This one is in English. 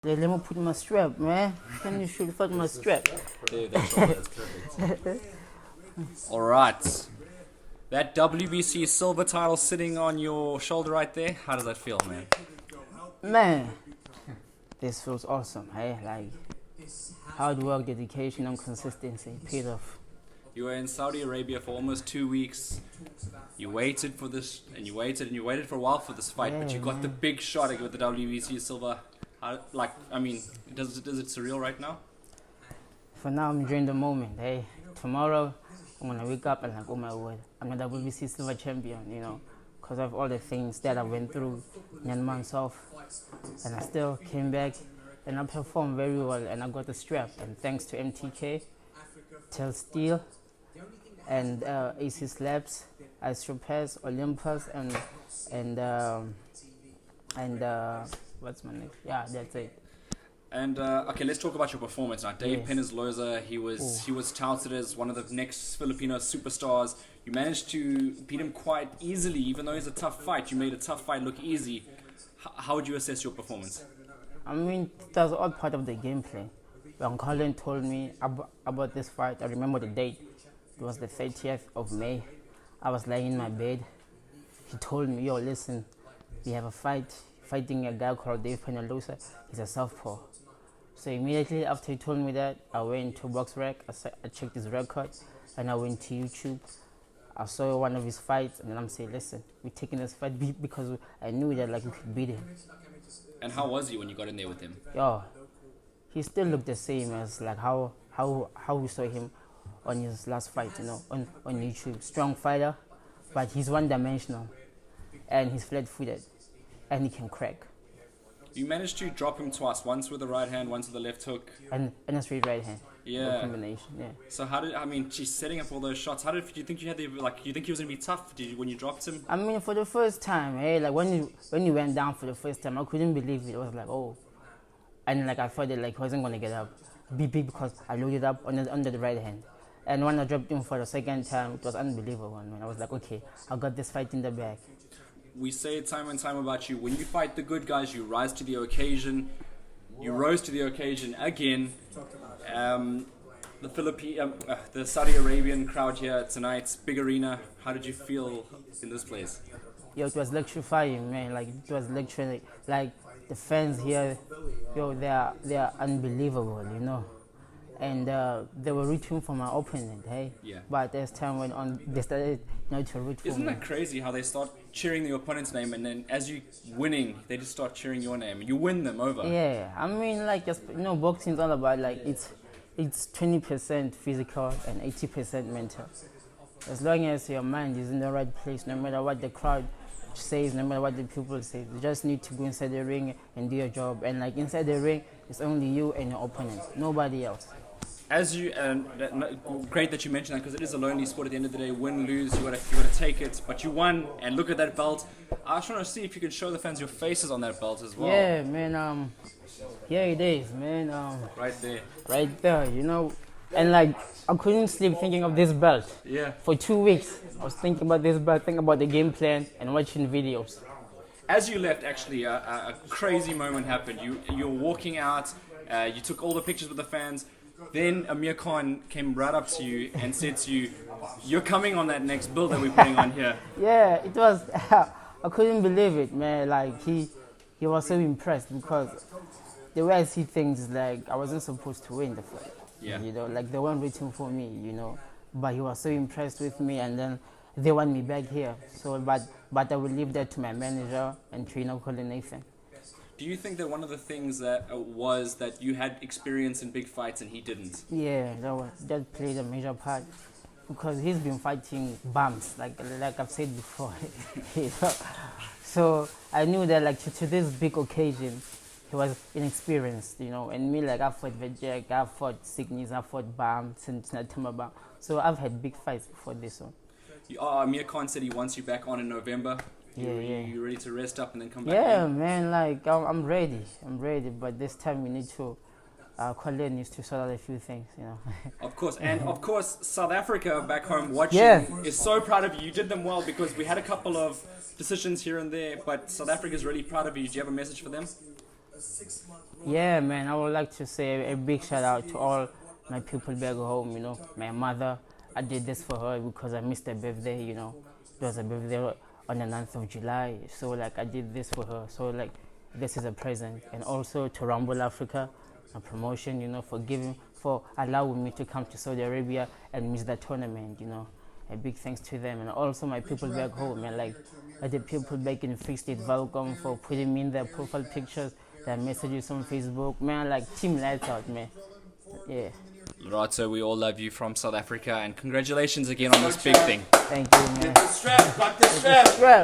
Let me put my strap, man. Can you shoot fuck my strap? There, that's right, that's perfect. All right. That WBC silver title sitting on your shoulder right there, how does that feel, man? Man, this feels awesome, hey? Like, hard work, dedication, and consistency paid off. You were in Saudi Arabia for almost 2 weeks. You waited for this, and you waited, and you waited for a while for this fight, but you got the big shot with the WBC silver. Is it surreal right now? For now, I'm enjoying the moment, hey? Tomorrow, I'm gonna wake up and like, oh my word, I'm a WBC silver champion, you know, because of all the things that I went through 9 months off, and I still came back, and I performed very well, and I got the strap, and thanks to MTK, Tel Steel, and AC Slabs, Ice Pass, Olympus, and what's my name? Yeah, that's it. And okay, let's talk about your performance now. Dave Penizloza, he was touted as one of the next Filipino superstars. You managed to beat him quite easily, even though it's a tough fight. You made a tough fight look easy. How would you assess your performance? I mean, that's all part of the gameplay. When Colin told me about this fight, I remember the date. It was the 30th of May. I was lying in my bed. He told me, yo, listen, we have a fighting a guy called Dave Penizloza. He's a southpaw. So immediately after he told me that, I went to BoxRec, I checked his record, and I went to YouTube. I saw one of his fights, and then I'm saying, listen, we're taking this fight because I knew that like we could beat him. And how was he when you got in there with him? Yo, he still looked the same as like how we saw him on his last fight, you know, on YouTube. Strong fighter, but he's one-dimensional, and he's flat-footed, and he can crack. You managed to drop him twice, once with the right hand, once with the left hook. And a straight right hand. Yeah. No combination, yeah. So she's setting up all those shots. Do you think you had you think he was going to be tough when you dropped him? I mean, for the first time, hey, like when you went down for the first time, I couldn't believe it. I was like, oh. And like I thought that like he wasn't going to get up. Big because I loaded up under the right hand. And when I dropped him for the second time, it was unbelievable, man. I was like, okay, I got this fight in the bag. We say it time and time about you. When you fight the good guys, you rise to the occasion. You rose to the occasion again. The Saudi Arabian crowd here tonight, big arena. How did you feel in this place? Yo, it was electrifying, man. Like it was electric. Like the fans here, yo, they are unbelievable, you know. And they were rooting for my opponent, hey? Yeah. But as time went on, they started not to root for me. Isn't that crazy how they start cheering the opponent's name and then as you winning, they just start cheering your name and you win them over? Yeah, I mean, like, just, you know, boxing is all about, like, it's 20% physical and 80% mental. As long as your mind is in the right place, no matter what the crowd says, no matter what the people say, you just need to go inside the ring and do your job. And, like, inside the ring, it's only you and your opponent, nobody else. Great that you mentioned that because it is a lonely sport at the end of the day. Win, lose, you got to take it. But you won, and look at that belt. I just want to see if you can show the fans your faces on that belt as well. Yeah, man. Here it is, man. Right there, you know. And like, I couldn't sleep thinking of this belt. Yeah. For 2 weeks, I was thinking about this belt, thinking about the game plan, and watching videos. As you left, actually, a crazy moment happened. You were walking out. You took all the pictures with the fans. Then Amir Khan came right up to you and said to you, "You're coming on that next build that we're putting on here." Yeah, it was. I couldn't believe it, man. Like he was so impressed because the way I see things is like I wasn't supposed to win the fight. Yeah. You know, like they weren't waiting for me. You know, but he was so impressed with me, and then they want me back here. So, but I will leave that to my manager and trainer, Colin Nathan. Do you think that one of the things that was that you had experience in big fights and he didn't? Yeah, that played a major part because he's been fighting bumps, like I've said before. You know? So I knew that like to this big occasion, he was inexperienced, you know. And me, like I fought Vejek, I fought Signis, I fought bumps and Timabam. So I've had big fights before this one. Amir Khan said he wants you back on in November. You ready to rest up and then come back? Yeah, man, like I'm ready, but this time we need to, Colin needs to sort out a few things, you know. Of course, and of course, South Africa back home watching is so proud of you. You did them well because we had a couple of decisions here and there, but South Africa is really proud of you. Do you have a message for them? Yeah, man, I would like to say a big shout out to all my people back home, you know. My mother, I did this for her because I missed her birthday, you know. It was a birthday on the 9th of July, so like I did this for her. So like this is a present. And also to Rumble Africa, a promotion, you know, for allowing me to come to Saudi Arabia and miss that tournament, you know. A big thanks to them, and also my people back home, and like the people back in Free State, welcome for putting me in their profile pictures, their messages on Facebook, man. Like team lights out, man. Yeah. Lerato, we all love you from South Africa, and congratulations again on this big thing. Thank you, man. Get the strap, got the strap. Well,